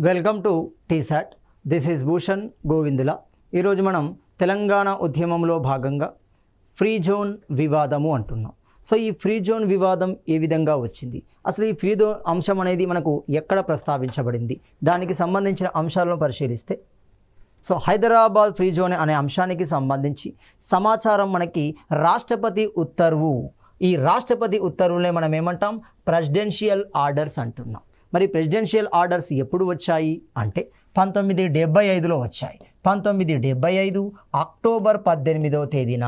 Welcome to T-SAT. This is Bhushan Govindula. ఈరోజు మనం తెలంగాణ ఉద్యమంలో భాగంగా ఫ్రీ జోన్ వివాదము అంటున్నాం. సో ఈ ఫ్రీ జోన్ వివాదం ఏ విధంగా వచ్చింది, అసలు ఈ ఫ్రీ జోన్ అంశం అనేది మనకు ఎక్కడ ప్రస్తావించబడింది, దానికి సంబంధించిన అంశాలను పరిశీలిస్తే సో హైదరాబాద్ ఫ్రీ జోన్ అనే అంశానికి సంబంధించి సమాచారం మనకి రాష్ట్రపతి ఉత్తర్వు, ఈ రాష్ట్రపతి ఉత్తర్వులనే మనం ఏమంటాం, ప్రెసిడెన్షియల్ ఆర్డర్స్ అంటున్నాం. మరి ప్రెసిడెన్షియల్ ఆర్డర్స్ ఎప్పుడు వచ్చాయి అంటే 1975లో వచ్చాయి. 1975 అక్టోబర్ 18వ తేదీన.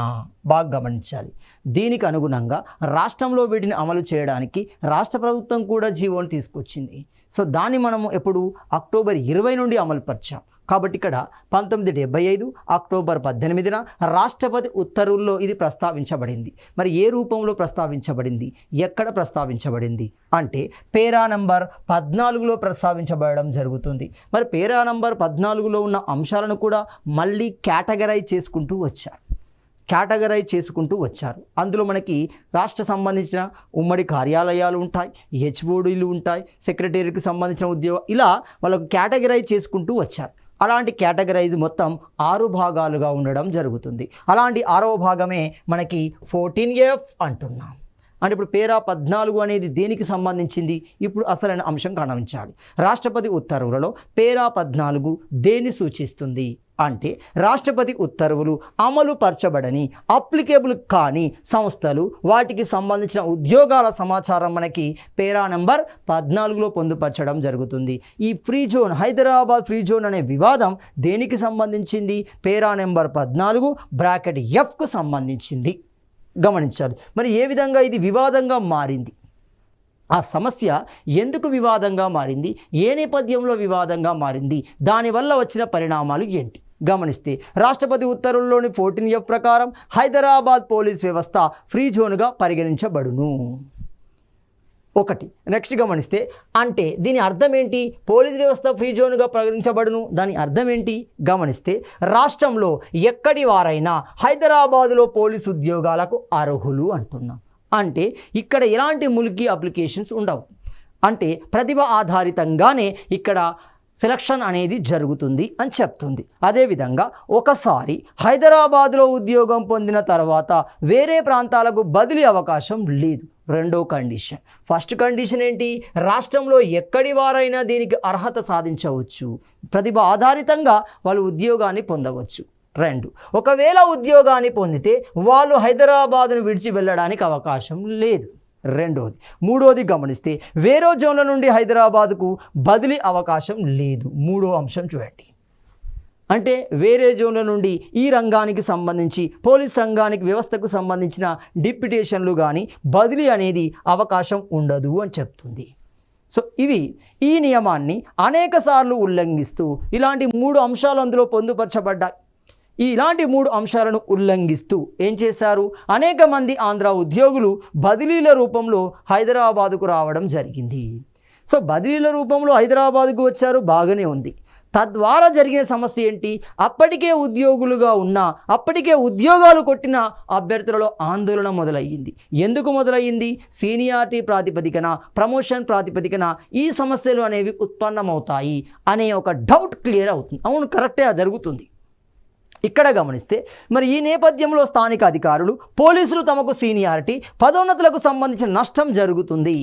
బాగా గమనించాలి. దీనికి అనుగుణంగా రాష్ట్రంలో వీటిని అమలు చేయడానికి రాష్ట్ర ప్రభుత్వం కూడా జీవోని తీసుకొచ్చింది. సో దాన్ని మనము ఎప్పుడు అక్టోబర్ 20 నుండి అమలుపరిచాం. కాబట్టి ఇక్కడ 1975 అక్టోబర్ 18న రాష్ట్రపతి ఉత్తర్వుల్లో ఇది ప్రస్తావించబడింది. మరి ఏ రూపంలో ప్రస్తావించబడింది, ఎక్కడ ప్రస్తావించబడింది అంటే పేరా నంబర్ 14లో ప్రస్తావించబడడం జరుగుతుంది. మరి పేరా నంబర్ 14లో ఉన్న అంశాలను కూడా మళ్ళీ కేటగరైజ్ చేసుకుంటూ వచ్చారు. అందులో మనకి రాష్ట్ర సంబంధించిన ఉమ్మడి కార్యాలయాలు ఉంటాయి, హెచ్ఓడీలు ఉంటాయి, సెక్రటరీకి సంబంధించిన ఉద్యోగం, ఇలా వాళ్ళకు కేటగరైజ్ చేసుకుంటూ వచ్చారు. అలాంటి కేటగరైజ్ మొత్తం 6 భాగాలుగా ఉండడం జరుగుతుంది. అలాంటి 6వ భాగమే మనకి 14F అంటున్నాం. అంటే ఇప్పుడు పేరా 14 అనేది దేనికి సంబంధించింది, ఇప్పుడు అసలైన అంశం గమనించాలి. రాష్ట్రపతి ఉత్తర్వులలో పేరా 14 దేన్ని సూచిస్తుంది అంటే రాష్ట్రపతి ఉత్తర్వులు అమలు పరచబడని అప్లికేబుల్ కాని సంస్థలు, వాటికి సంబంధించిన ఉద్యోగాల సమాచారం మనకి పేరా నెంబర్ 14లో పొందుపరచడం జరుగుతుంది. ఈ free zone, Hyderabad free zone అనే వివాదం దేనికి సంబంధించింది, పేరా నెంబర్ 14 బ్రాకెట్ Fకు సంబంధించింది. గమనించాలి. మరి ఏ విధంగా ఇది వివాదంగా మారింది, ఆ సమస్య ఎందుకు వివాదంగా మారింది, ఏ నేపథ్యంలో వివాదంగా మారింది, దానివల్ల వచ్చిన పరిణామాలు ఏంటి గమనిస్తే రాష్ట్రపతి ఉత్తర్వుల్లోని 14F ప్రకారం హైదరాబాద్ పోలీస్ వ్యవస్థ ఫ్రీ జోన్గా పరిగణించబడును. ఒకటి. నెక్స్ట్ గమనిస్తే అంటే దీని అర్థం ఏంటి, పోలీస్ వ్యవస్థ ఫ్రీ జోన్గా పరిగణించబడును, దాని అర్థం ఏంటి గమనిస్తే రాష్ట్రంలో ఎక్కడి వారైనా హైదరాబాదులో పోలీసు ఉద్యోగాలకు అర్హులు అంటున్నాం. అంటే ఇక్కడ ఎలాంటి ములికి అప్లికేషన్స్ ఉండవు, అంటే ప్రతిభ ఆధారితంగానే ఇక్కడ సెలక్షన్ అనేది జరుగుతుంది అని చెప్తుంది. అదేవిధంగా ఒకసారి హైదరాబాదులో ఉద్యోగం పొందిన తర్వాత వేరే ప్రాంతాలకు బదిలీ అవకాశం లేదు. రెండో కండిషన్. ఫస్ట్ కండిషన్ ఏంటి, రాష్ట్రంలో ఎక్కడి వారైనా దీనికి అర్హత సాధించవచ్చు, ప్రతిభ ఆధారితంగా వాళ్ళు ఉద్యోగాన్ని పొందవచ్చు. 2, ఒకవేళ ఉద్యోగాన్ని పొందితే వాళ్ళు హైదరాబాదును విడిచి వెళ్ళడానికి అవకాశం లేదు. రెండోది. మూడోది గమనిస్తే వేరే జోన్ల నుండి హైదరాబాదుకు బదిలీ అవకాశం లేదు. మూడో అంశం చూడండి. అంటే వేరే జోన్ల నుండి ఈ రంగానికి సంబంధించి, పోలీస్ రంగానికి వ్యవస్థకు సంబంధించిన డిప్యుటేషన్లు కానీ బదిలీ అనేది అవకాశం ఉండదు అని చెప్తుంది. సో ఈ నియమాన్ని అనేక సార్లు ఉల్లంఘిస్తూ ఇలాంటి 3 అంశాలు అందులో పొందుపరచబడ్డాయి. ఇలాంటి 3 అంశాలను ఉల్లంఘిస్తూ ఏం చేశారు, అనేక మంది ఆంధ్ర ఉద్యోగులు బదిలీల రూపంలో హైదరాబాదుకు రావడం జరిగింది. సో బదిలీల రూపంలో హైదరాబాదుకు వచ్చారు, బాగానే ఉంది. తద్వారా జరిగిన సమస్య ఏంటి, అప్పటికే ఉద్యోగులుగా ఉన్న, అప్పటికే ఉద్యోగాలు కొట్టిన అభ్యర్థులలో ఆందోళన మొదలయ్యింది. ఎందుకు మొదలయ్యింది, సీనియారిటీ ప్రాతిపదికన, ప్రమోషన్ ప్రాతిపదికన ఈ సమస్యలు అనేవి ఉత్పన్నమవుతాయి అనే ఒక డౌట్ క్లియర్ అవుతుంది. అవును, కరెక్టే, అది జరుగుతుంది. ఇక్కడ గమనిస్తే మరి ఈ నేపథ్యంలో స్థానిక అధికారులు, పోలీసులు తమకు సీనియారిటీ, పదోన్నతులకు సంబంధించిన నష్టం జరుగుతుంది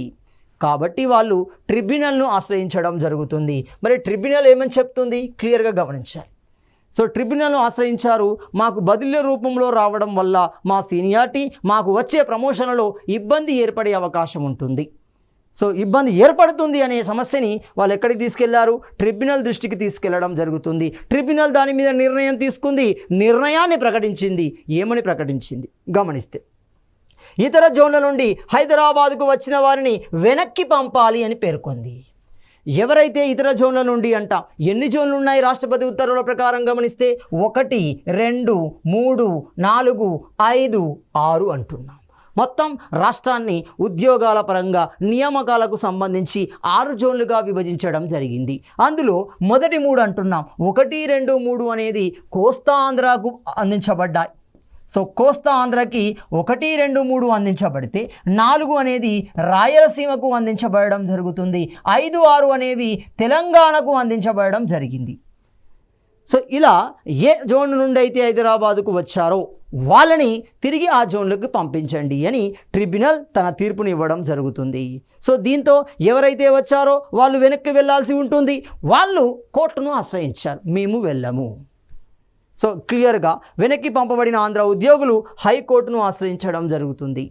కాబట్టి వాళ్ళు ట్రిబ్యునల్ను ఆశ్రయించడం జరుగుతుంది. మరి ట్రిబ్యునల్ ఏమని చెప్తుంది క్లియర్గా గమనించాలి. సో ట్రిబ్యునల్ను ఆశ్రయించారు, మాకు బదిలీ రూపంలో రావడం వల్ల మా సీనియారిటీ, మాకు వచ్చే ప్రమోషన్లలో ఇబ్బంది ఏర్పడే అవకాశం ఉంటుంది. సో ఇబ్బంది ఏర్పడుతుంది అనే సమస్యని వాళ్ళు ఎక్కడికి తీసుకెళ్లారు, ట్రిబ్యునల్ దృష్టికి తీసుకెళ్లడం జరుగుతుంది. ట్రిబ్యునల్ దాని మీద నిర్ణయం తీసుకుంది, నిర్ణయాన్ని ప్రకటించింది. ఏమని ప్రకటించింది గమనిస్తే ఇతర జోన్ల నుండి హైదరాబాద్కు వచ్చిన వారిని వెనక్కి పంపాలి అని పేర్కొంది. ఎవరైతే ఇతర జోన్ల నుండి అంట, ఎన్ని జోన్లు ఉన్నాయి రాష్ట్రపతి ఉత్తర్వుల ప్రకారం గమనిస్తే 1, 2, 3, 4, 5, 6 అంటున్నాం. మొత్తం రాష్ట్రాన్ని ఉద్యోగాల పరంగా నియామకాలకు సంబంధించి 6 జోన్లుగా విభజించడం జరిగింది. అందులో మొదటి 3 అంటున్నాం, 1, 2, 3 అనేది కోస్తా ఆంధ్రాకు అందించబడ్డాయి. సో కోస్తా ఆంధ్రకి 1, 2, 3 అందించబడితే 4 అనేది రాయలసీమకు అందించబడడం జరుగుతుంది. 5, 6 అనేవి తెలంగాణకు అందించబడడం జరిగింది. సో ఇలా ఏ జోన్ నుండి అయితే హైదరాబాదుకు వచ్చారో వాళ్ళని తిరిగి ఆ జోన్లోకి పంపించండి అని ట్రిబ్యునల్ తన తీర్పుని ఇవ్వడం జరుగుతుంది. సో దీంతో ఎవరైతే వచ్చారో వాళ్ళు వెనక్కి వెళ్ళాల్సి ఉంటుంది. వాళ్ళు కోర్టును ఆశ్రయించారు, మేము వెళ్ళము. సో క్లియర్గా వెనక్కి పంపబడిన ఆంధ్ర ఉద్యోగులు హైకోర్టును ఆశ్రయించడం జరుగుతుంది.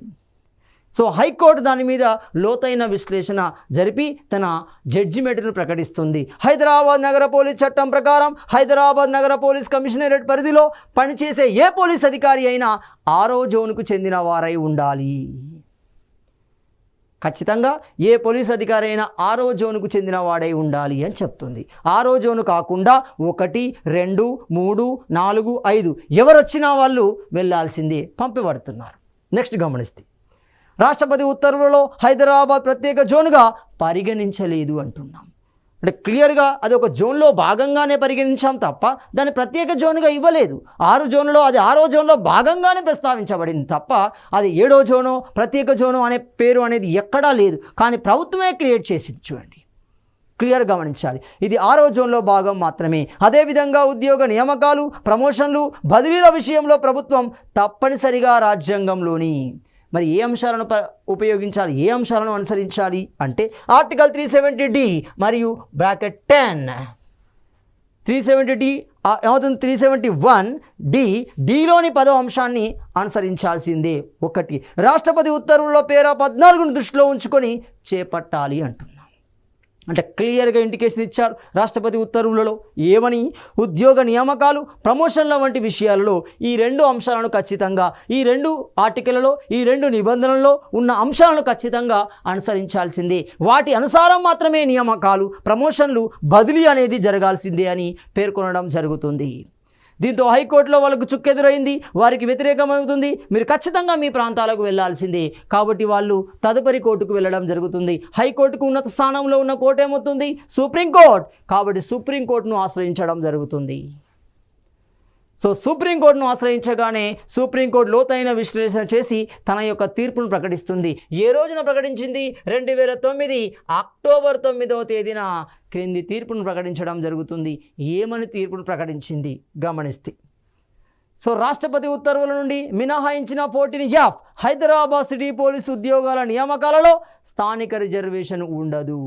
సో హైకోర్టు దాని మీద లోతైన విశ్లేషణ జరిపి తన జడ్జిమెంట్ను ప్రకటిస్తుంది. హైదరాబాద్ నగర పోలీస్ చట్టం ప్రకారం హైదరాబాద్ నగర పోలీస్ కమిషనరేట్ పరిధిలో పనిచేసే ఏ పోలీస్ అధికారి అయినా 6వ జోన్కు చెందిన వారై ఉండాలి. ఖచ్చితంగా ఏ పోలీస్ అధికారి అయినా 6వ జోన్కు చెందిన వాడై ఉండాలి అని చెప్తుంది. 6వ జోను కాకుండా 1, 2, 3, 4, 5 ఎవరు వచ్చినా వాళ్ళు వెళ్ళాల్సిందే, పంపబడుతున్నారు. నెక్స్ట్ గమనిస్తే రాష్ట్రపతి ఉత్తర్వులలో హైదరాబాద్ ప్రత్యేక జోన్గా పరిగణించలేదు అంటున్నాం. అంటే క్లియర్గా అది ఒక జోన్లో భాగంగానే పరిగణించాం తప్ప దాన్ని ప్రత్యేక జోన్గా ఇవ్వలేదు. 6 జోన్లో అది 6వ జోన్లో భాగంగానే ప్రస్తావించబడింది తప్ప అది 7వ జోనో ప్రత్యేక జోనో అనే పేరు అనేది ఎక్కడా లేదు. కానీ ప్రభుత్వమే క్రియేట్ చేసింది. చూడండి, క్లియర్ గమనించాలి, ఇది 6వ జోన్లో భాగం మాత్రమే. అదేవిధంగా ఉద్యోగ నియామకాలు, ప్రమోషన్లు, బదిలీల విషయంలో ప్రభుత్వం తప్పనిసరిగా రాజ్యాంగంలోని మరి ఏ అంశాలను ఉపయోగించాలి, ఏ అంశాలను అనుసరించాలి అంటే ఆర్టికల్ 370D మరియు బ్రాకెట్ 10 370D ఏమవుతుంది, 371D డిలోని 10వ అంశాన్ని అనుసరించాల్సిందే. 1 రాష్ట్రపతి ఉత్తర్వుల్లో పేరా 14ను దృష్టిలో ఉంచుకొని చేపట్టాలి అంటున్నాం. అంటే క్లియర్గా ఇండికేషన్ ఇచ్చారు రాష్ట్రపతి ఉత్తర్వులలో ఏమని, ఉద్యోగ నియామకాలు, ప్రమోషన్ల వంటి విషయాలలో ఈ 2 అంశాలను ఖచ్చితంగా, ఈ 2 ఆర్టికల్లో, ఈ 2 నిబంధనల్లో ఉన్న అంశాలను ఖచ్చితంగా అనుసరించాల్సిందే. వాటి అనుసారం మాత్రమే నియామకాలు, ప్రమోషన్లు, బదిలీ అనేది జరగాల్సిందే అని పేర్కొనడం జరుగుతుంది. దీంతో హైకోర్టులో వాళ్ళకు చుక్కెదురైంది, వారికి వ్యతిరేకమవుతుంది. మీరు ఖచ్చితంగా మీ ప్రాంతాలకు వెళ్ళాల్సిందే. కాబట్టి వాళ్ళు తదుపరి కోర్టుకు వెళ్ళడం జరుగుతుంది. హైకోర్టుకు ఉన్నత స్థానంలో ఉన్న కోర్టు ఏమవుతుంది, సుప్రీంకోర్టు. కాబట్టి సుప్రీంకోర్టును ఆశ్రయించడం జరుగుతుంది. సో సుప్రీంకోర్టును ఆశ్రయించగానే సుప్రీంకోర్టు లోతైన విశ్లేషణ చేసి తన యొక్క తీర్పును ప్రకటిస్తుంది. ఏ రోజున ప్రకటించింది, 2009 అక్టోబర్ 9వ తేదీన క్రింది తీర్పును ప్రకటించడం జరుగుతుంది. ఏమని తీర్పును ప్రకటించింది గమనిస్తే, సో రాష్ట్రపతి ఉత్తర్వుల నుండి మినహాయించిన 14F హైదరాబాద్ సిటీ పోలీసు ఉద్యోగాల నియామకాలలో స్థానిక రిజర్వేషన్ ఉండదు.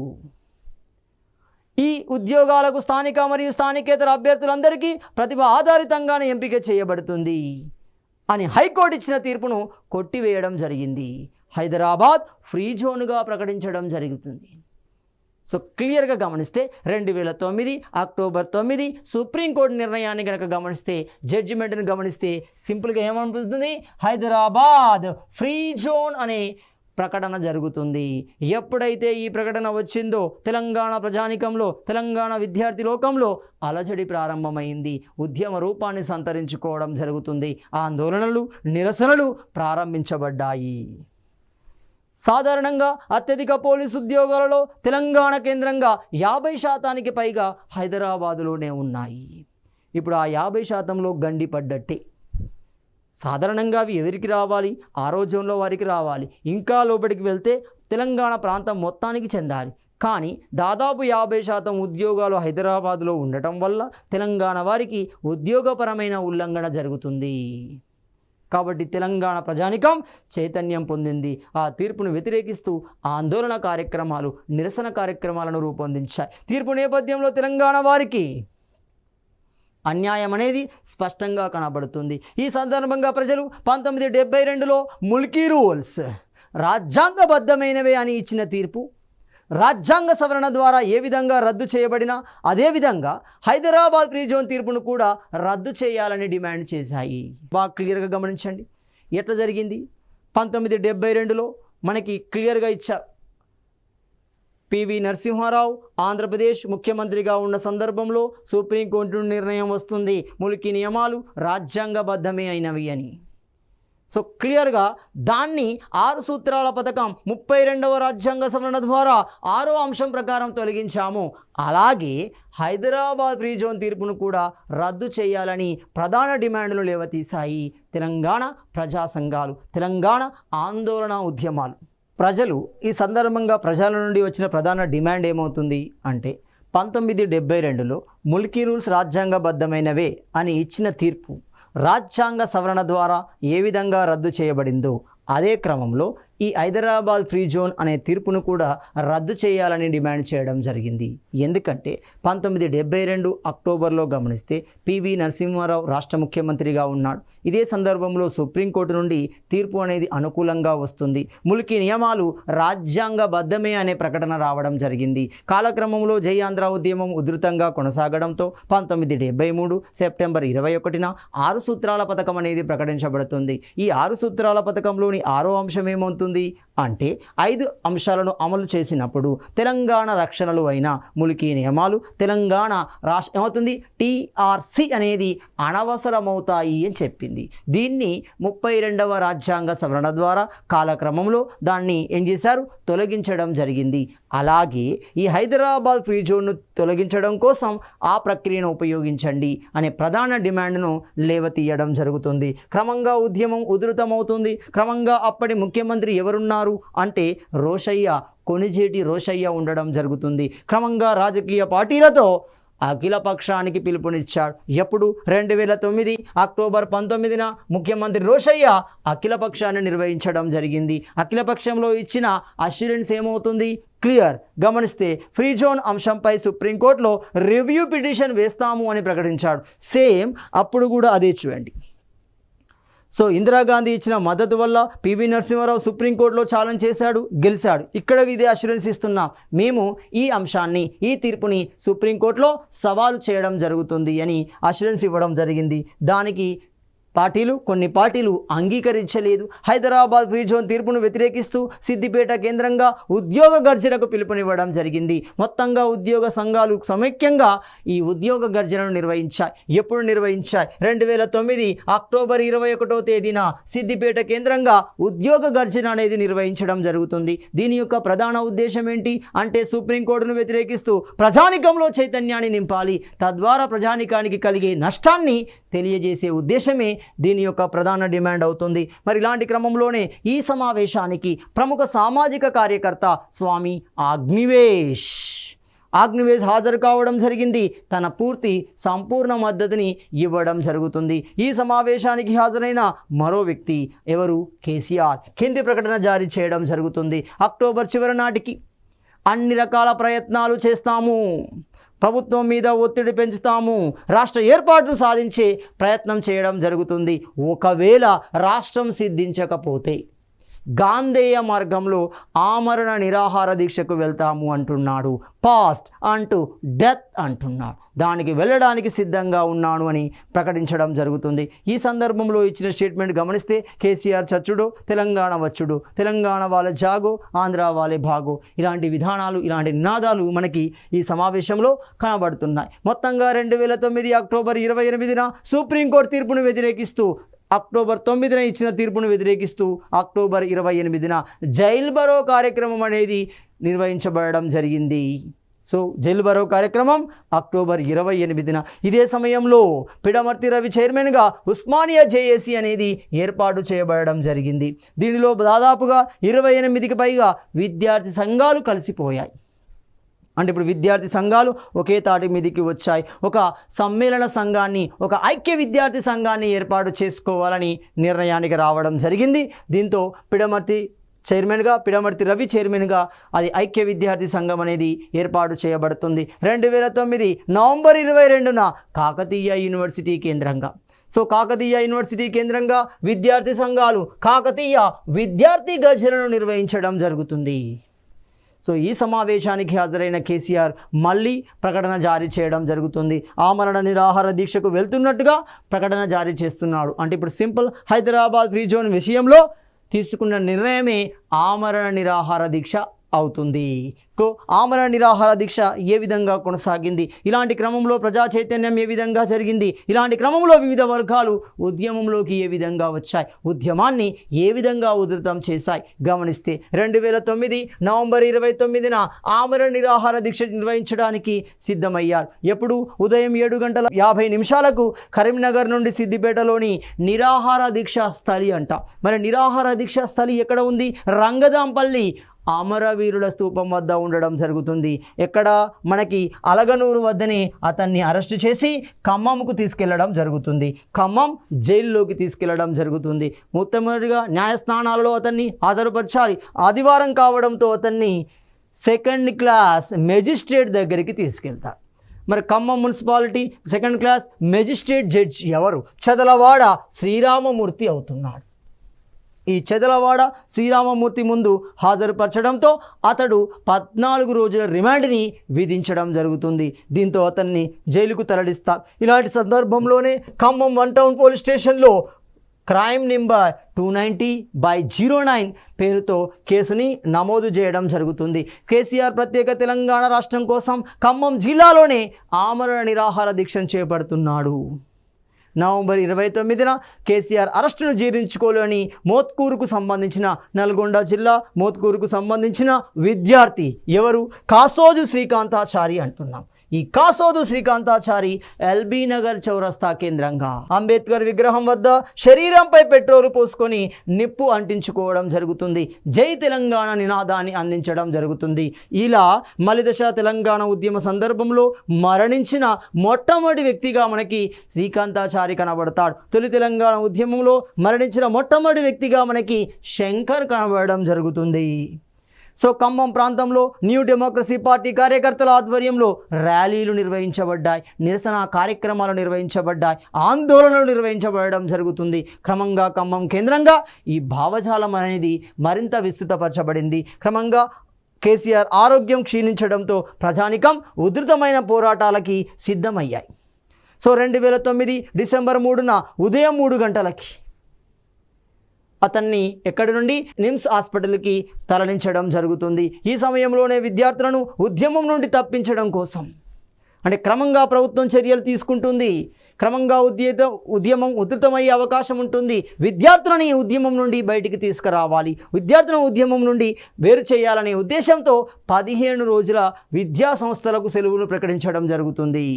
ఈ ఉద్యోగాలకు స్థానిక మరియు స్థానికేతర అభ్యర్థులందరికీ ప్రతిభ ఆధారితంగానే ఎంపిక చేయబడుతుంది అని హైకోర్టు ఇచ్చిన తీర్పును కొట్టివేయడం జరిగింది. హైదరాబాద్ ఫ్రీ జోన్గా ప్రకటించడం జరుగుతుంది. సో క్లియర్గా గమనిస్తే 2009 అక్టోబర్ 9 సుప్రీంకోర్టు నిర్ణయాన్ని కనుక గమనిస్తే, జడ్జిమెంట్ని గమనిస్తే సింపుల్గా ఏమనిపిస్తుంది, హైదరాబాద్ ఫ్రీ జోన్ అనే ప్రకటన జరుగుతుంది. ఎప్పుడైతే ఈ ప్రకటన వచ్చిందో తెలంగాణ ప్రజానికంలో, తెలంగాణ విద్యార్థి లోకంలో అలజడి ప్రారంభమైంది. ఉద్యమ రూపాన్ని సంతరించుకోవడం జరుగుతుంది. ఆందోళనలు, నిరసనలు ప్రారంభించబడ్డాయి. సాధారణంగా అత్యధిక పోలీసు ఉద్యోగాలలో తెలంగాణ కేంద్రంగా 50% పైగా హైదరాబాదులోనే ఉన్నాయి. ఇప్పుడు ఆ 50%లో గండి పడ్డట్టే. సాధారణంగా అవి ఎవరికి రావాలి, 6వ జోన్లో వారికి రావాలి. ఇంకా లోపలికి వెళ్తే తెలంగాణ ప్రాంతం మొత్తానికి చెందాలి. కానీ దాదాపు 50% ఉద్యోగాలు హైదరాబాదులో ఉండటం వల్ల తెలంగాణ వారికి ఉద్యోగపరమైన ఉల్లంఘన జరుగుతుంది. కాబట్టి తెలంగాణ ప్రజానికం చైతన్యం పొందింది. ఆ తీర్పును వ్యతిరేకిస్తూ ఆందోళన కార్యక్రమాలు, నిరసన కార్యక్రమాలను రూపొందించాయి. తీర్పు నేపథ్యంలో తెలంగాణ వారికి అన్యాయం అనేది స్పష్టంగా కనబడుతుంది. ఈ సందర్భంగా ప్రజలు 1972లో ముల్కీ రూల్స్ రాజ్యాంగబద్ధమైనవే అని ఇచ్చిన తీర్పు రాజ్యాంగ సవరణ ద్వారా ఏ విధంగా రద్దు చేయబడినా అదేవిధంగా హైదరాబాద్ ఫ్రీ జోన్ తీర్పును కూడా రద్దు చేయాలని డిమాండ్ చేశాయి. బాగా క్లియర్గా గమనించండి ఎట్లా జరిగింది. 1972లో మనకి క్లియర్గా ఇచ్చారు. పివి నరసింహారావు ఆంధ్రప్రదేశ్ ముఖ్యమంత్రిగా ఉన్న సందర్భంలో సుప్రీంకోర్టు నిర్ణయం వస్తుంది, ముల్కీ నియమాలు రాజ్యాంగబద్ధమే అయినవి అని. సో క్లియర్గా దాన్ని 6 సూత్రాల పథకం 32వ రాజ్యాంగ సవరణ ద్వారా 6వ అంశం ప్రకారం తొలగించాము. అలాగే హైదరాబాద్ ఫ్రీ జోన్ తీర్పును కూడా రద్దు చేయాలని ప్రధాన డిమాండ్లు లేవతీశాయి తెలంగాణ ప్రజా సంఘాలు, తెలంగాణ ఆందోళన ఉద్యమాలు. ప్రజలు ఈ సందర్భంగా ప్రజల నుండి వచ్చిన ప్రధాన డిమాండ్ ఏమవుతుంది అంటే 1972లో ముల్కీ రూల్స్ రాజ్యాంగబద్ధమైనవే అని ఇచ్చిన తీర్పు రాజ్యాంగ సవరణ ద్వారా ఏ విధంగా రద్దు చేయబడిందో అదే క్రమంలో ఈ హైదరాబాద్ ఫ్రీ జోన్ అనే తీర్పును కూడా రద్దు చేయాలని డిమాండ్ చేయడం జరిగింది. ఎందుకంటే 1972 అక్టోబర్లో గమనిస్తే పివి నరసింహారావు రాష్ట్ర ముఖ్యమంత్రిగా ఉన్నాడు. ఇదే సందర్భంలో సుప్రీంకోర్టు నుండి తీర్పు అనేది అనుకూలంగా వస్తుంది. ముల్కీ నియమాలు రాజ్యాంగబద్ధమే అనే ప్రకటన రావడం జరిగింది. కాలక్రమంలో జై ఆంధ్ర ఉద్యమం ఉధృతంగా కొనసాగడంతో 1973 సెప్టెంబర్ 21న 6 సూత్రాల పథకం అనేది ప్రకటించబడుతుంది. ఈ 6 సూత్రాల పథకంలోని 6వ అంశం ఏమవుతుంది అంటే 5 అంశాలను అమలు చేసినప్పుడు తెలంగాణ రక్షణలు అయిన ముల్కీ నియమాలు తెలంగాణ రాష్ట్ర ఏమవుతుంది టీఆర్సీ అనేది అనవసరమవుతాయి అని చెప్పింది. దీన్ని 32వ రాజ్యాంగ సవరణ ద్వారా కాలక్రమంలో దాన్ని ఏం చేశారు, తొలగించడం జరిగింది. అలాగే ఈ హైదరాబాద్ ఫ్రీ జోన్ను తొలగించడం కోసం ఆ ప్రక్రియను ఉపయోగించండి అనే ప్రధాన డిమాండ్ను లేవతీయడం జరుగుతుంది. క్రమంగా ఉద్యమం ఉధృతమవుతుంది. క్రమంగా అప్పటి ముఖ్యమంత్రి ఎవరున్నారు అంటే రోషయ్య, కొణిజేటి రోషయ్య ఉండడం జరుగుతుంది. క్రమంగా రాజకీయ పార్టీలతో అఖిల పక్షానికి పిలుపునిచ్చాడు. ఎప్పుడు 2009 అక్టోబర్ 19న ముఖ్యమంత్రి రోషయ్య అఖిల పక్షాన్ని నిర్వహించడం జరిగింది. అఖిల పక్షంలో ఇచ్చిన అష్యూరెన్స్ ఏమవుతుంది క్లియర్ గమనిస్తే ఫ్రీ జోన్ అంశంపై సుప్రీంకోర్టులో రివ్యూ పిటిషన్ వేస్తాము అని ప్రకటించాడు. సేమ్ అప్పుడు కూడా అదే చూడండి. సో ఇందిరాగాంధీ ఇచ్చిన మద్దతు వల్ల పివి నరసింహారావు సుప్రీంకోర్టులో ఛాలెంజ్ చేశాడు, గెలిచాడు. ఇక్కడ ఇదే అష్యూరెన్స్ ఇస్తున్నాం, మేము ఈ అంశాన్ని ఈ తీర్పుని సుప్రీంకోర్టులో సవాలు చేయడం జరుగుతుంది అని అష్యూరెన్స్ ఇవ్వడం జరిగింది. దానికి కొన్ని పార్టీలు అంగీకరించలేదు. హైదరాబాద్ ఫ్రీ జోన్ తీర్పును వ్యతిరేకిస్తూ సిద్దిపేట కేంద్రంగా ఉద్యోగ గర్జనకు పిలుపునివ్వడం జరిగింది. మొత్తంగా ఉద్యోగ సంఘాలు సమైక్యంగా ఈ ఉద్యోగ గర్జనను నిర్వహించాయి. ఎప్పుడు నిర్వహించాయి? 2009 అక్టోబర్ 21వ తేదీన సిద్దిపేట కేంద్రంగా ఉద్యోగ గర్జన అనేది నిర్వహించడం జరుగుతుంది. దీని యొక్క ప్రధాన ఉద్దేశం ఏంటి అంటే సుప్రీంకోర్టును వ్యతిరేకిస్తూ ప్రజానికంలో చైతన్యాన్ని నింపాలి, తద్వారా ప్రజానికానికి కలిగే నష్టాన్ని తెలియజేసే ఉద్దేశమే దీని యొక్క ప్రధాన డిమాండ్ అవుతుంది. మరి ఇలాంటి క్రమంలోనే ఈ సమావేశానికి ప్రముఖ సామాజిక కార్యకర్త స్వామి అగ్నివేష్ హాజరు కావడం జరిగింది. తన సంపూర్ణ మద్దతుని ఇవ్వడం జరుగుతుంది. ఈ సమావేశానికి హాజరైన మరో వ్యక్తి ఎవరు? కేసీఆర్ కింది ప్రకటన జారీ చేయడం జరుగుతుంది. అక్టోబర్ చివరి నాటికి అన్ని రకాల ప్రయత్నాలు చేస్తాము, ప్రభుత్వం మీద ఒత్తిడి పెంచుతాము, రాష్ట్ర ఏర్పాటును సాధించే ప్రయత్నం చేయడం జరుగుతుంది. ఒకవేళ రాష్ట్రం సిద్ధించకపోతే గాంధేయ మార్గంలో ఆమరణ నిరాహార దీక్షకు వెళ్తాము అంటున్నాడు. పాస్ట్ అంటూ డెత్ అంటున్నాడు. దానికి వెళ్ళడానికి సిద్ధంగా ఉన్నాను అని ప్రకటించడం జరుగుతుంది. ఈ సందర్భంలో ఇచ్చిన స్టేట్మెంట్ గమనిస్తే కేసీఆర్ చచ్చుడు, తెలంగాణ వచ్చుడు, తెలంగాణ వాళ్ళ జాగో, ఆంధ్ర వాళ్ళే భాగో, ఇలాంటి విధానాలు, ఇలాంటి నినాదాలు మనకి ఈ సమావేశంలో కనబడుతున్నాయి. మొత్తంగా 2009 అక్టోబర్ 28న సుప్రీంకోర్టు తీర్పును వ్యతిరేకిస్తూ అక్టోబర్ 9న ఇచ్చిన తీర్పును వ్యతిరేకిస్తూ అక్టోబర్ 28న జైల్ బరో కార్యక్రమం అనేది నిర్వహించబడడం జరిగింది. సో జైలు బరో కార్యక్రమం అక్టోబర్ 28న. ఇదే సమయంలో పిడమర్తి రవి చైర్మన్గా ఉస్మానియా జేఏసీ అనేది ఏర్పాటు చేయబడడం జరిగింది. దీనిలో దాదాపుగా 28కి పైగా విద్యార్థి సంఘాలు కలిసిపోయాయి. అంటే ఇప్పుడు విద్యార్థి సంఘాలు ఒకే తాటి మీదకి వచ్చాయి. ఒక సమ్మేళన సంఘాన్ని, ఒక ఐక్య విద్యార్థి సంఘాన్ని ఏర్పాటు చేసుకోవాలని నిర్ణయానికి రావడం జరిగింది. దీంతో పిడమర్తి రవి చైర్మన్గా అది ఐక్య విద్యార్థి సంఘం అనేది ఏర్పాటు చేయబడుతుంది. 2009 నవంబర్ 22న కాకతీయ యూనివర్సిటీ కేంద్రంగా. సో కాకతీయ యూనివర్సిటీ కేంద్రంగా విద్యార్థి సంఘాలు కాకతీయ విద్యార్థి గర్జనను నిర్వహించడం జరుగుతుంది. సో ఈ సమావేశానికి హాజరైన కేసీఆర్ మళ్ళీ ప్రకటన జారీ చేయడం జరుగుతుంది. ఆమరణ నిరాహార దీక్షకు వెళ్తున్నట్టుగా ప్రకటన జారీ చేస్తున్నాడు. అంటే ఇప్పుడు సింపుల్ హైదరాబాద్ ఫ్రీ జోన్ విషయంలో తీసుకున్న నిర్ణయమే ఆమరణ నిరాహార దీక్ష అవుతుంది. ఆమరణ నిరాహార దీక్ష ఏ విధంగా కొనసాగింది, ఇలాంటి క్రమంలో ప్రజా చైతన్యం ఏ విధంగా జరిగింది, ఇలాంటి క్రమంలో వివిధ వర్గాలు ఉద్యమంలోకి ఏ విధంగా వచ్చాయి, ఉద్యమాన్ని ఏ విధంగా ఉధృతం చేశాయి గమనిస్తే 2009 నవంబర్ 29న ఆమరణ నిరాహార దీక్ష నిర్వహించడానికి సిద్ధమయ్యారు. ఎప్పుడు ఉదయం 7:50 కరీంనగర్ నుండి సిద్దిపేటలోని నిరాహార దీక్షా స్థలి అంట. మరి నిరాహార దీక్షా స్థలి ఎక్కడ ఉంది? రంగదాంపల్లి అమరవీరుల స్తూపం వద్ద ఉండడం జరుగుతుంది. ఎక్కడ? మనకి అలగనూరు వద్దనే అతన్ని అరెస్టు చేసి ఖమ్మంకు తీసుకెళ్లడం జరుగుతుంది. ఖమ్మం జైల్లోకి తీసుకెళ్లడం జరుగుతుంది. మొట్టమొదటిగా న్యాయస్థానాలలో అతన్ని హాజరుపరచాలి. ఆదివారం కావడంతో అతన్ని సెకండ్ క్లాస్ మెజిస్ట్రేట్ దగ్గరికి తీసుకెళ్తారు. మరి Khammam municipality second class magistrate judge ఎవరు? చదలవాడ శ్రీరామమూర్తి అవుతున్నాడు. ఈ చెదలవాడ శ్రీరామమూర్తి ముందు హాజరుపరచడంతో అతడు 14 రోజుల రిమాండ్ని విధించడం జరుగుతుంది. దీంతో అతన్ని జైలుకు తరలిస్తారు. ఇలాంటి సందర్భంలోనే ఖమ్మం 1 టౌన్ పోలీస్ స్టేషన్లో క్రైమ్ నెంబర్ 290/09 పేరుతో కేసుని నమోదు చేయడం జరుగుతుంది. కేసీఆర్ ప్రత్యేక తెలంగాణ రాష్ట్రం కోసం ఖమ్మం జిల్లాలోనే ఆమరణ నిరాహార దీక్షను చేపడుతున్నాడు. నవంబర్ 29న కేసీఆర్ అరెస్టును జీర్ణించుకోలేని మోత్కూరుకు సంబంధించిన నల్గొండ జిల్లా మోత్కూరుకు సంబంధించిన విద్యార్థి ఎవరు? కాసోజు శ్రీకాంతాచారి అంటున్నాం. ఈ కాసోదు శ్రీకాంతాచారి ఎల్బీ నగర్ చౌరస్తా కేంద్రంగా అంబేద్కర్ విగ్రహం వద్ద శరీరంపై పెట్రోలు పోసుకొని నిప్పు అంటించుకోవడం జరుగుతుంది. జై తెలంగాణ నినాదాన్ని అందించడం జరుగుతుంది. ఇలా మలిదశ తెలంగాణ ఉద్యమ సందర్భంలో మరణించిన మొట్టమొదటి వ్యక్తిగా మనకి శ్రీకాంతాచారి కనబడతాడు. తొలి తెలంగాణ ఉద్యమంలో మరణించిన మొట్టమొదటి వ్యక్తిగా మనకి శంకర్ కనబడడం జరుగుతుంది. సో ఖమ్మం ప్రాంతంలో న్యూ డెమోక్రసీ పార్టీ కార్యకర్తల ఆధ్వర్యంలో ర్యాలీలు నిర్వహించబడ్డాయి, నిరసన కార్యక్రమాలు నిర్వహించబడ్డాయి, ఆందోళనలు నిర్వహించబడడం జరుగుతుంది. క్రమంగా ఖమ్మం కేంద్రంగా ఈ భావజాలం అనేది మరింత విస్తృతపరచబడింది. క్రమంగా కేసీఆర్ ఆరోగ్యం క్షీణించడంతో ప్రజానికం ఉధృతమైన పోరాటాలకి సిద్ధమయ్యాయి. సో 2009 డిసెంబర్ 3న ఉదయం 3 గంటలకి అతన్ని ఎక్కడి నుండి నిమ్స్ హాస్పిటల్కి తరలించడం జరుగుతుంది. ఈ సమయంలోనే విద్యార్థులను ఉద్యమం నుండి తప్పించడం కోసం అంటే క్రమంగా ప్రభుత్వం చర్యలు తీసుకుంటుంది. క్రమంగా ఉద్యమం ఉధృతమయ్యే అవకాశం ఉంటుంది. విద్యార్థులని ఉద్యమం నుండి బయటికి తీసుకురావాలి, విద్యార్థులను ఉద్యమం నుండి వేరు చేయాలనే ఉద్దేశంతో 15 రోజుల విద్యా సంస్థలకు సెలవులు ప్రకటించడం జరుగుతుంది.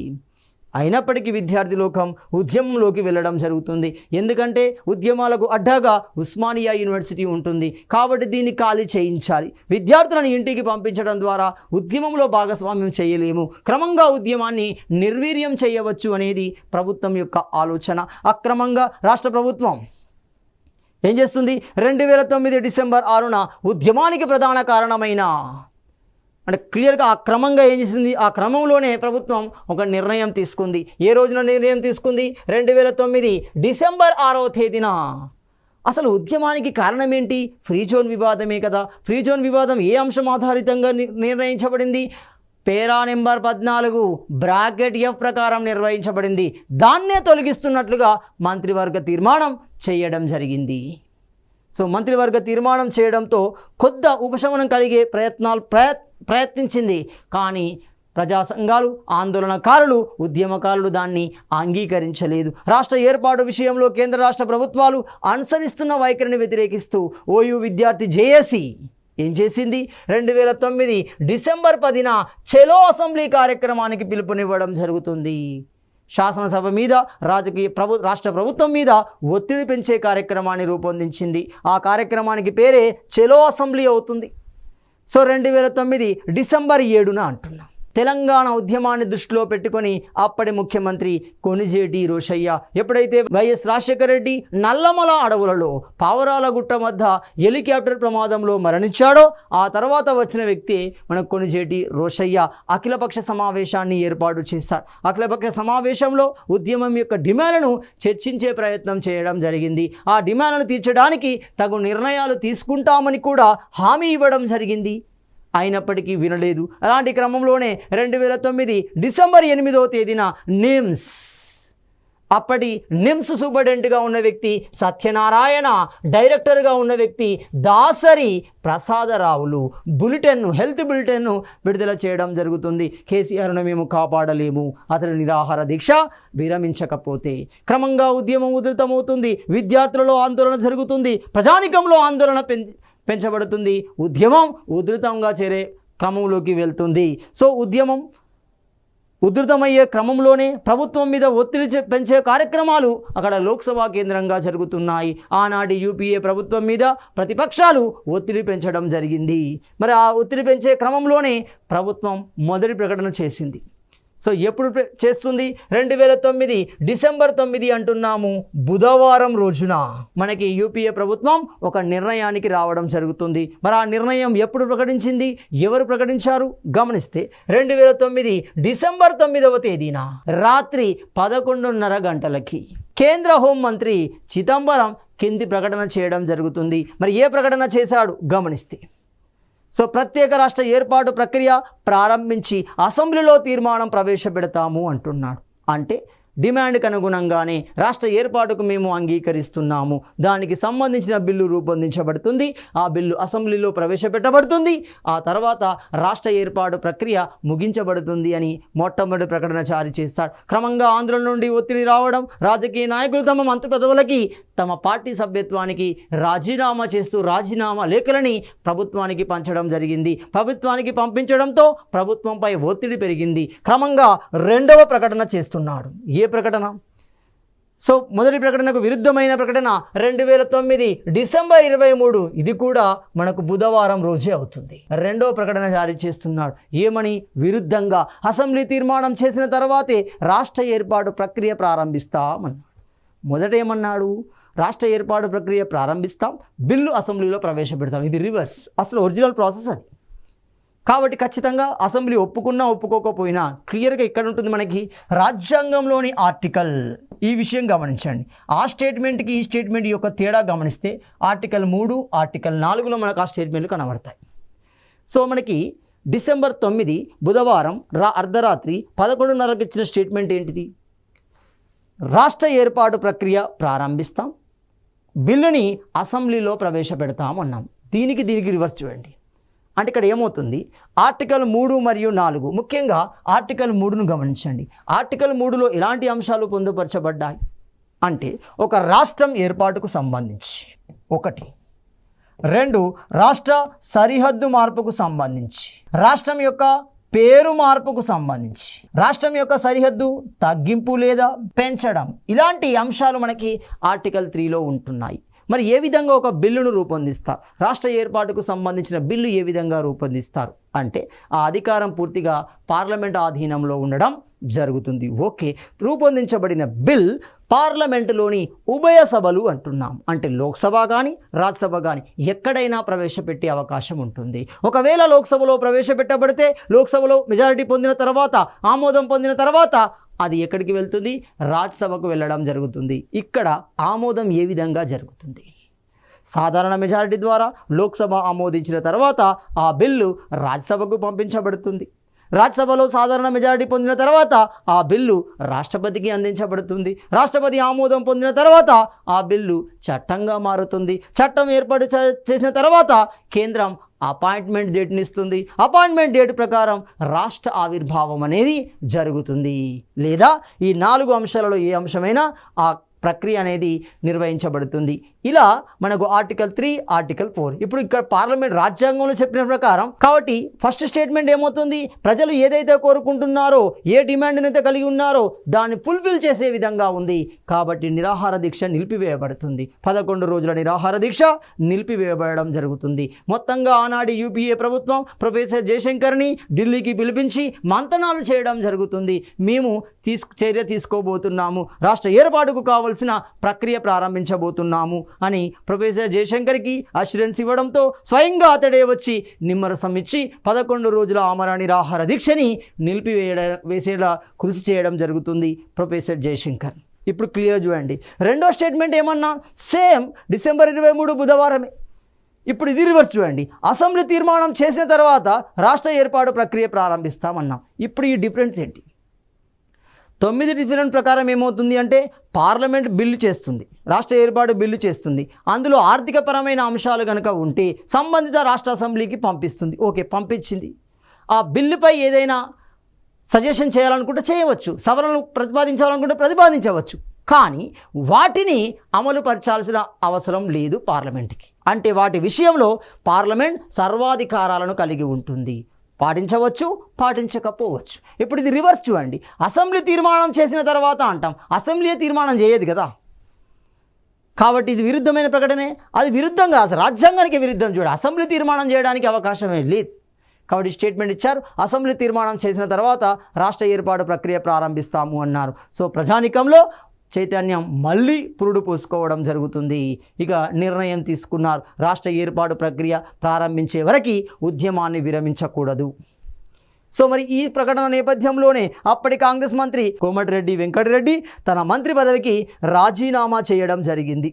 అయినప్పటికీ విద్యార్థి లోకం ఉద్యమంలోకి వెళ్ళడం జరుగుతుంది. ఎందుకంటే ఉద్యమాలకు అడ్డాగా ఉస్మానియా యూనివర్సిటీ ఉంటుంది కాబట్టి దీన్ని ఖాళీ చేయించాలి. విద్యార్థులను ఇంటికి పంపించడం ద్వారా ఉద్యమంలో భాగస్వామ్యం చేయలేము, క్రమంగా ఉద్యమాన్ని నిర్వీర్యం చేయవచ్చు అనేది ప్రభుత్వం యొక్క ఆలోచన. అక్రమంగా రాష్ట్ర ప్రభుత్వం ఏం చేస్తుంది? 2009 డిసెంబర్ 6న ఉద్యమానికి ప్రధాన కారణమైన అంటే క్లియర్గా ఆ క్రమంగా ఏం చేసింది? ఆ క్రమంలోనే ప్రభుత్వం ఒక నిర్ణయం తీసుకుంది. ఏ రోజున నిర్ణయం తీసుకుంది? 2009 డిసెంబర్ 6వ తేదీన. అసలు ఉద్యమానికి కారణం ఏంటి? ఫ్రీ జోన్ వివాదమే కదా. ఫ్రీ జోన్ వివాదం ఏ అంశం ఆధారితంగా నిర్ణయించబడింది? పేరా నెంబర్ 14 బ్రాకెట్ F ప్రకారం నిర్వహించబడింది. దాన్నే తొలగిస్తున్నట్లుగా మంత్రివర్గ తీర్మానం చేయడం జరిగింది. సో మంత్రివర్గ తీర్మానం చేయడంతో కొద్ద ఉపశమనం కలిగే ప్రయత్నించింది. కానీ ప్రజా సంఘాలు, ఆందోళనకారులు, ఉద్యమకారులు దాన్ని అంగీకరించలేదు. రాష్ట్ర ఏర్పాటు విషయంలో కేంద్ర రాష్ట్ర ప్రభుత్వాలు అనుసరిస్తున్న వైఖరిని వ్యతిరేకిస్తూ ఓయూ విద్యార్థి జేఏసీ ఏం చేసింది? 2009 డిసెంబర్ 10న చెలో అసెంబ్లీ కార్యక్రమానికి పిలుపునివ్వడం జరుగుతుంది. శాసనసభ మీద రాష్ట్ర ప్రభుత్వం మీద ఒత్తిడి పెంచే కార్యక్రమాన్ని రూపొందించింది. ఆ కార్యక్రమానికి పేరే చెలో అసెంబ్లీ అవుతుంది. సో 2009 డిసెంబర్ 7న అంటున్నాం. తెలంగాణ ఉద్యమాన్ని దృష్టిలో పెట్టుకొని అప్పటి ముఖ్యమంత్రి కొణిజేటి రోషయ్య ఎప్పుడైతే వైఎస్ రాజశేఖర రెడ్డి నల్లమల అడవులలో పావరాలగుట్ట వద్ద హెలికాప్టర్ ప్రమాదంలో మరణించాడో ఆ తర్వాత వచ్చిన వ్యక్తి మన కొణిజేటి రోషయ్య అఖిలపక్ష సమావేశాన్ని ఏర్పాటు చేశాడు. అఖిలపక్ష సమావేశంలో ఉద్యమం యొక్క డిమాండ్లను చర్చించే ప్రయత్నం చేయడం జరిగింది. ఆ డిమాండ్లను తీర్చడానికి తగు నిర్ణయాలు తీసుకుంటామని కూడా హామీ ఇవ్వడం జరిగింది. అయినప్పటికీ వినలేదు. అలాంటి క్రమంలోనే 2009 డిసెంబర్ 8వ తేదీన నిమ్స్ అప్పటి నిమ్స్ సూపరింటెండెంట్గా ఉన్న వ్యక్తి సత్యనారాయణ, డైరెక్టర్గా ఉన్న వ్యక్తి దాసరి ప్రసాదరావులు హెల్త్ బులెటిన్ను విడుదల చేయడం జరుగుతుంది. కేసీఆర్ను మేము కాపాడలేము, అతని నిరాహార దీక్ష విరమించకపోతే. క్రమంగా ఉద్యమం ఉధృతమవుతుంది, విద్యార్థులలో ఆందోళన జరుగుతుంది, ప్రజానికంలో ఆందోళన పెంచబడుతుంది, ఉద్యమం ఉధృతంగా చేరే క్రమంలోకి వెళ్తుంది. సో ఉద్యమం ఉధృతమయ్యే క్రమంలోనే ప్రభుత్వం మీద ఒత్తిడి పెంచే కార్యక్రమాలు అక్కడ లోక్సభ కేంద్రంగా జరుగుతున్నాయి. ఆనాటి యూపీఏ ప్రభుత్వం మీద ప్రతిపక్షాలు ఒత్తిడి పెంచడం జరిగింది. మరి ఆ ఒత్తిడి పెంచే క్రమంలోనే ప్రభుత్వం మొదటి ప్రకటన చేసింది. సో ఎప్పుడు చేస్తుంది? 2009 డిసెంబర్ 9 అంటున్నాము, బుధవారం రోజున మనకి యూపీఏ ప్రభుత్వం ఒక నిర్ణయానికి రావడం జరుగుతుంది. మరి ఆ నిర్ణయం ఎప్పుడు ప్రకటించింది, ఎవరు ప్రకటించారు గమనిస్తే 2009 డిసెంబర్ 9వ తేదీన రాత్రి 11:30 గంటలకి కేంద్ర హోంమంత్రి చిదంబరం కింది ప్రకటన చేయడం జరుగుతుంది. మరి ఏ ప్రకటన చేశాడు గమనిస్తే, సో ప్రత్యేక రాష్ట్ర ఏర్పాటు ప్రక్రియ ప్రారంభించి అసెంబ్లీలో తీర్మానం ప్రవేశపెడతాము అంటున్నాడు. అంటే డిమాండ్కి అనుగుణంగానే రాష్ట్ర ఏర్పాటుకు మేము అంగీకరిస్తున్నాము, దానికి సంబంధించిన బిల్లు రూపొందించబడుతుంది, ఆ బిల్లు అసెంబ్లీలో ప్రవేశపెట్టబడుతుంది, ఆ తర్వాత రాష్ట్ర ఏర్పాటు ప్రక్రియ ముగించబడుతుంది అని మొట్టమొదటి ప్రకటన జారీ చేస్తాడు. క్రమంగా ఆంధ్ర నుండి ఒత్తిడి రావడం, రాజకీయ నాయకులు తమ మంత్రి పదవులకి తమ పార్టీ సభ్యత్వానికి రాజీనామా చేస్తూ రాజీనామా లేఖలని ప్రభుత్వానికి పంచడం జరిగింది. ప్రభుత్వానికి పంపించడంతో ప్రభుత్వంపై ఒత్తిడి పెరిగింది. క్రమంగా రెండవ ప్రకటన చేస్తున్నాడు. ఏ ప్రకటన? సో మొదటి ప్రకటనకు విరుద్ధమైన ప్రకటన 2009 డిసెంబర్ 23, ఇది కూడా మనకు బుధవారం రోజే అవుతుంది. రెండవ ప్రకటన జారీ చేస్తున్నాడు. ఏమని? విరుద్ధంగా అసెంబ్లీ తీర్మానం చేసిన తర్వాతే రాష్ట్ర ఏర్పాటు ప్రక్రియ ప్రారంభిస్తామన్నాడు. మొదట ఏమన్నాడు? రాష్ట్ర ఏర్పాటు ప్రక్రియ ప్రారంభిస్తాం, బిల్లు అసెంబ్లీలో ప్రవేశపెడతాం. ఇది రివర్స్, అసలు ఒరిజినల్ ప్రాసెస్ అది. కాబట్టి ఖచ్చితంగా అసెంబ్లీ ఒప్పుకున్నా ఒప్పుకోకపోయినా క్లియర్గా ఇక్కడ ఉంటుంది మనకి రాజ్యాంగంలోని ఆర్టికల్. ఈ విషయం గమనించండి. ఆ స్టేట్మెంట్కి ఈ స్టేట్మెంట్ యొక్క తేడా గమనిస్తే ఆర్టికల్ 3, ఆర్టికల్ 4లో మనకు ఆ స్టేట్మెంట్లు కనబడతాయి. సో మనకి డిసెంబర్ 9 బుధవారం అర్ధరాత్రి 11:30కి ఇచ్చిన స్టేట్మెంట్ ఏంటిది? రాష్ట్ర ఏర్పాటు ప్రక్రియ ప్రారంభిస్తాం, బిల్లుని అసెంబ్లీలో ప్రవేశపెడతాం అన్నాం. దీనికి రివర్స్ చూడండి. అంటే ఇక్కడ ఏమవుతుంది? ఆర్టికల్ 3 మరియు 4, ముఖ్యంగా ఆర్టికల్ 3ను గమనించండి. ఆర్టికల్ 3లో ఎలాంటి అంశాలు పొందుపరచబడ్డాయి అంటే, ఒక రాష్ట్రం ఏర్పాటుకు సంబంధించి 1, 2 రాష్ట్ర సరిహద్దు మార్పుకు సంబంధించి, రాష్ట్రం యొక్క పేరు మార్పుకు సంబంధించి, రాష్ట్రం యొక్క సరిహద్దు తగ్గింపు లేదా పెంచడం, ఇలాంటి అంశాలు మనకి ఆర్టికల్ 3లో ఉంటున్నాయి. మరి ఏ విధంగా ఒక బిల్లును రూపొందిస్తారు? రాష్ట్ర ఏర్పాటుకు సంబంధించిన బిల్లు ఏ విధంగా రూపొందిస్తారు అంటే, ఆ అధికారం పూర్తిగా పార్లమెంట్ ఆధీనంలో ఉండడం జరుగుతుంది. ఓకే, రూపొందించబడిన బిల్ పార్లమెంటులోని ఉభయ సభలు అంటున్నాం. అంటే లోక్సభ కానీ రాజ్యసభ కానీ ఎక్కడైనా ప్రవేశపెట్టే అవకాశం ఉంటుంది. ఒకవేళ లోక్సభలో ప్రవేశపెట్టబడితే, లోక్సభలో మెజారిటీ పొందిన తర్వాత, ఆమోదం పొందిన తర్వాత అది ఎక్కడికి వెళ్తుంది? రాజ్యసభకు వెళ్ళడం జరుగుతుంది. ఇక్కడ ఆమోదం ఏ విధంగా జరుగుతుంది? సాధారణ మెజారిటీ ద్వారా లోక్సభ ఆమోదించిన తర్వాత ఆ బిల్లు రాజ్యసభకు పంపించబడుతుంది. రాజ్యసభలో సాధారణ మెజారిటీ పొందిన తర్వాత ఆ బిల్లు రాష్ట్రపతికి అందించబడుతుంది. రాష్ట్రపతి ఆమోదం పొందిన తర్వాత ఆ బిల్లు చట్టంగా మారుతుంది. చట్టం ఏర్పాటు చేసిన తర్వాత కేంద్రం అపాయింట్మెంట్ డేట్ని ఇస్తుంది. అపాయింట్మెంట్ డేట్ ప్రకారం రాష్ట్ర ఆవిర్భావం అనేది జరుగుతుంది. లేదా ఈ 4 అంశాలలో ఏ అంశమైనా ఆ ప్రక్రియ అనేది నిర్వహించబడుతుంది. ఇలా మనకు ఆర్టికల్ 3, ఆర్టికల్ 4. ఇప్పుడు ఇక్కడ పార్లమెంట్ రాజ్యాంగంలో చెప్పిన ప్రకారం కాబట్టి ఫస్ట్ స్టేట్మెంట్ ఏమవుతుంది? ప్రజలు ఏదైతే కోరుకుంటున్నారో, ఏ డిమాండ్ని అయితే కలిగి ఉన్నారో దాన్ని ఫుల్ఫిల్ చేసే విధంగా ఉంది. కాబట్టి నిరాహార దీక్ష నిలిపివేయబడుతుంది. 11 రోజుల నిరాహార దీక్ష నిలిపివేయబడడం జరుగుతుంది. మొత్తంగా ఆనాటి యూపీఏ ప్రభుత్వం ప్రొఫెసర్ జయశంకర్ని ఢిల్లీకి పిలిపించి మంతనాలు చేయడం జరుగుతుంది. మేము చర్య తీసుకోబోతున్నాము, రాష్ట్ర ఏర్పాటుకు కావాల్సిన ప్రక్రియ ప్రారంభించబోతున్నాము అని ప్రొఫెసర్ జయశంకర్కి అష్యూరెన్స్ ఇవ్వడంతో స్వయంగా వచ్చి నిమ్మరసం ఇచ్చి 11 రోజుల ఆమరణ నిరాహార దీక్షని వేసేలా కృషి చేయడం జరుగుతుంది ప్రొఫెసర్ జయశంకర్. ఇప్పుడు క్లియర్ చూడండి. రెండో స్టేట్మెంట్ ఏమన్నా? Same December 23 బుధవారమే. ఇప్పుడు ఇది రివర్స్ చూడండి. అసెంబ్లీ తీర్మానం చేసిన తర్వాత రాష్ట్ర ఏర్పాటు ప్రక్రియ ప్రారంభిస్తామన్నాం. ఇప్పుడు ఈ డిఫరెన్స్ ఏంటి? 9 డిఫరెంట్ ప్రకారం ఏమవుతుంది అంటే పార్లమెంట్ బిల్లు చేస్తుంది, రాష్ట్ర ఏర్పాటు బిల్లు చేస్తుంది. అందులో ఆర్థికపరమైన అంశాలు కనుక ఉంటే సంబంధిత రాష్ట్ర అసెంబ్లీకి పంపిస్తుంది. ఓకే, పంపించింది. ఆ బిల్లుపై ఏదైనా సజెషన్ చేయాలనుకుంటే చేయవచ్చు, సవరణలు ప్రతిపాదించాలనుకుంటే ప్రతిపాదించవచ్చు. కానీ వాటిని అమలుపరచాల్సిన అవసరం లేదు పార్లమెంట్కి. అంటే వాటి విషయంలో పార్లమెంట్ సర్వాధికారాలను కలిగి ఉంటుంది. పాటించవచ్చు, పాటించకపోవచ్చు. ఇప్పుడు ఇది రివర్స్ చూడండి. అసెంబ్లీ తీర్మానం చేసిన తర్వాత అంటాం, అసెంబ్లీ తీర్మానం చేయదు కదా, కాబట్టి ఇది విరుద్ధమైన ప్రకటనే. అది విరుద్ధంగా అసలు రాజ్యాంగానికి విరుద్ధం. చూడండి, అసెంబ్లీ తీర్మానం చేయడానికి అవకాశమే లేదు. కాబట్టి స్టేట్మెంట్ ఇచ్చారు, అసెంబ్లీ తీర్మానం చేసిన తర్వాత రాష్ట్ర ఏర్పాటు ప్రక్రియ ప్రారంభిస్తాము అన్నారు. సో ప్రజానికంలో చైతన్యం మళ్ళీ పురుడు పోసుకోవడం జరుగుతుంది. ఇక నిర్ణయం తీసుకున్నారు, రాష్ట్ర ఏర్పాటు ప్రక్రియ ప్రారంభించే వరకు ఉద్యమాన్ని విరమించకూడదు. సో మరి ఈ ప్రకటన నేపథ్యంలోనే అప్పటి కాంగ్రెస్ మంత్రి కోమటిరెడ్డి వెంకటరెడ్డి తన మంత్రి పదవికి రాజీనామా చేయడం జరిగింది.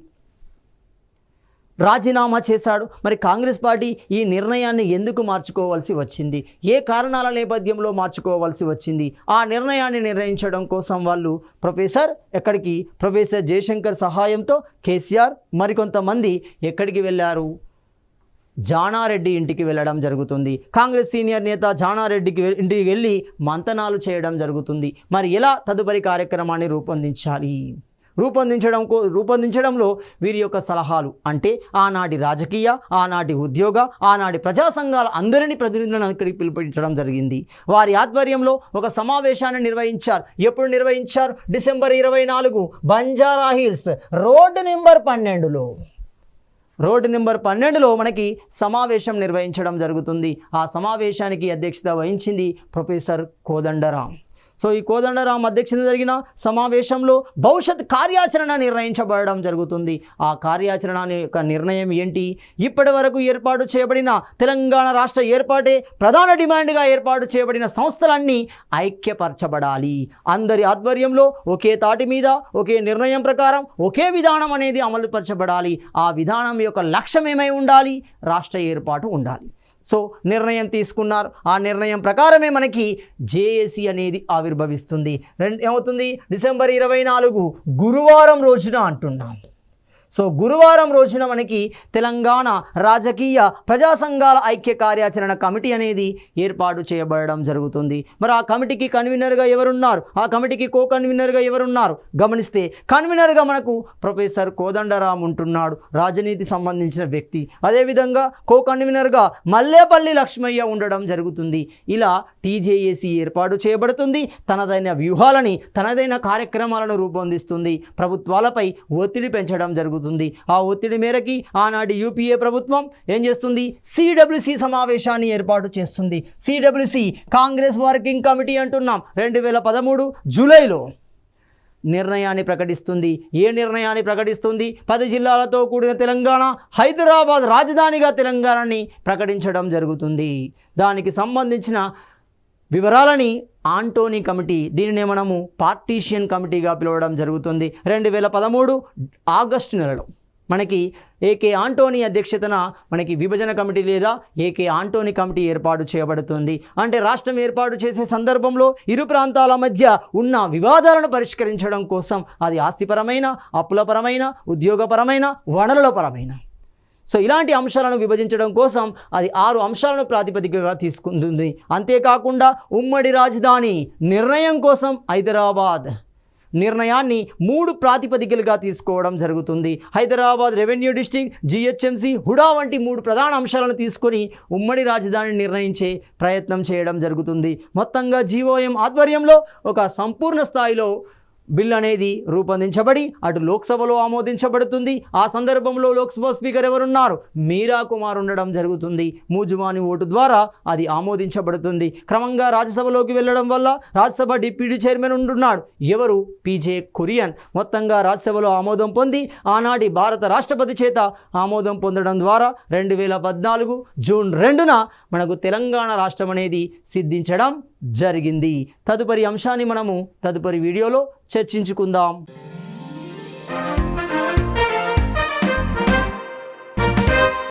రాజీనామా చేశాడు. మరి కాంగ్రెస్ పార్టీ ఈ నిర్ణయాన్ని ఎందుకు మార్చుకోవాల్సి వచ్చింది, ఏ కారణాల నేపథ్యంలో మార్చుకోవాల్సి వచ్చింది, ఆ నిర్ణయాన్ని నిర్ణయించడం కోసం వాళ్ళు ప్రొఫెసర్ జయశంకర్ సహాయంతో కేసీఆర్ మరికొంతమంది ఎక్కడికి వెళ్ళారు, జానారెడ్డి ఇంటికి వెళ్ళడం జరుగుతుంది. కాంగ్రెస్ సీనియర్ నేత జానారెడ్డికి ఇంటికి వెళ్ళి మంతనాలు చేయడం జరుగుతుంది. మరి ఎలా తదుపరి కార్యక్రమాన్ని రూపొందించడంలో వీరి యొక్క సలహాలు అంటే ఆనాటి రాజకీయ, ఆనాటి ఉద్యోగ, ఆనాటి ప్రజా సంఘాల అందరినీ ప్రతినిధులను ఇక్కడికి పిలుపునించడం జరిగింది. వారి ఆధ్వర్యంలో ఒక సమావేశాన్ని నిర్వహించారు. ఎప్పుడు నిర్వహించారు? December 24 Banjara Hills road number 12లో మనకి సమావేశం నిర్వహించడం జరుగుతుంది. ఆ సమావేశానికి అధ్యక్షత వహించింది ప్రొఫెసర్ కోదండరాం. సో ఈ కోదండరాం అధ్యక్షత జరిగిన సమావేశంలో భవిష్యత్ కార్యాచరణ నిర్ణయించబడడం జరుగుతుంది. ఆ కార్యాచరణ యొక్క నిర్ణయం ఏంటి? ఇప్పటి వరకు ఏర్పాటు చేయబడిన తెలంగాణ రాష్ట్ర ఏర్పాటే ప్రధాన డిమాండ్గా ఏర్పాటు చేయబడిన సంస్థలన్నీ ఐక్యపరచబడాలి. అందరి ఆధ్వర్యంలో ఒకే తాటి మీద ఒకే నిర్ణయం ప్రకారం ఒకే విధానం అనేది అమలుపరచబడాలి. ఆ విధానం యొక్క లక్ష్యం ఏమై ఉండాలి? రాష్ట్ర ఏర్పాటు ఉండాలి. సో నిర్ణయం తీసుకున్నారు. ఆ నిర్ణయం ప్రకారమే మనకి జేఏసీ అనేది ఆవిర్భవిస్తుంది. ఏమవుతుంది? డిసెంబర్ 24 గురువారం రోజున అంటున్నాం. సో గురువారం రోజున మనకి తెలంగాణ రాజకీయ ప్రజా సంఘాల ఐక్య కార్యాచరణ కమిటీ అనేది ఏర్పాటు చేయబడడం జరుగుతుంది. మరి ఆ కమిటీకి కన్వీనర్గా ఎవరున్నారు, ఆ కమిటీకి కో కన్వీనర్గా ఎవరున్నారు గమనిస్తే కన్వీనర్గా మనకు ప్రొఫెసర్ కోదండరాం ఉంటున్నాడు, రాజనీతి సంబంధించిన వ్యక్తి. అదేవిధంగా కో కన్వీనర్గా మల్లేపల్లి లక్ష్మయ్య ఉండడం జరుగుతుంది. ఇలా టీజేఏసీ ఏర్పాటు చేయబడుతుంది. తనదైన వ్యూహాలని, తనదైన కార్యక్రమాలను రూపొందిస్తుంది. ప్రభుత్వాలపై ఒత్తిడి పెంచడం జరుగుతుంది. ఆ ఒత్తిడి మేరకి ఆనాటి యూపీఏ ప్రభుత్వం ఏం చేస్తుంది? సిడబ్ల్యూసి సమావేశాన్ని ఏర్పాటు చేస్తుంది. సిడబ్ల్యూసి కాంగ్రెస్ వర్కింగ్ కమిటీ అంటున్నాం. 2013 జూలైలో నిర్ణయాన్ని ప్రకటిస్తుంది. ఏ నిర్ణయాన్ని ప్రకటిస్తుంది? 10 జిల్లాలతో కూడిన తెలంగాణ, హైదరాబాద్ రాజధానిగా తెలంగాణని ప్రకటించడం జరుగుతుంది. దానికి సంబంధించిన వివరాలని ఆంటోనీ కమిటీ, దీనినే మనము పార్టీషియన్ కమిటీగా పిలవడం జరుగుతుంది. 2013 ఆగస్టు నెలలో మనకి ఏకే ఆంటోనీ అధ్యక్షతన మనకి విభజన కమిటీ లేదా ఏకే ఆంటోనీ కమిటీ ఏర్పాటు చేయబడుతుంది. అంటే రాష్ట్రం ఏర్పాటు చేసే సందర్భంలో ఇరు ప్రాంతాల మధ్య ఉన్న వివాదాలను పరిష్కరించడం కోసం, అది ఆస్తిపరమైన, అప్పులపరమైన, ఉద్యోగపరమైన, వనరులపరమైన, సో ఇలాంటి అంశాలను విభజించడం కోసం అది 6 అంశాలను ప్రాతిపదికగా తీసుకుంటుంది. అంతేకాకుండా ఉమ్మడి రాజధాని నిర్ణయం కోసం హైదరాబాద్ నిర్ణయాన్ని 3 ప్రాతిపదికలుగా తీసుకోవడం జరుగుతుంది. Hyderabad revenue district, GHMC, HUDA వంటి 3 ప్రధాన అంశాలను తీసుకొని ఉమ్మడి రాజధానిని నిర్ణయించే ప్రయత్నం చేయడం జరుగుతుంది. మొత్తంగా జీఓఎం ఆధ్వర్యంలో ఒక సంపూర్ణ స్థాయిలో బిల్ అనేది రూపొందించబడి అటు లోక్సభలో ఆమోదించబడుతుంది. ఆ సందర్భంలో లోక్సభ స్పీకర్ ఎవరున్నారు? మీరా కుమార్ ఉండడం జరుగుతుంది. మూజువాని ఓటు ద్వారా అది ఆమోదించబడుతుంది. క్రమంగా రాజ్యసభలోకి వెళ్ళడం వల్ల రాజ్యసభ డిప్యూటీ చైర్మన్ ఉంటున్నాడు. ఎవరు? పీజే కురియన్. మొత్తంగా రాజ్యసభలో ఆమోదం పొంది ఆనాటి భారత రాష్ట్రపతి చేత ఆమోదం పొందడం ద్వారా 2014 జూన్ 2న మనకు తెలంగాణ రాష్ట్రం అనేది సిద్ధించడం జరిగింది. తదుపరి అంశాన్ని మనము తదుపరి వీడియోలో చర్చించుకుందాం.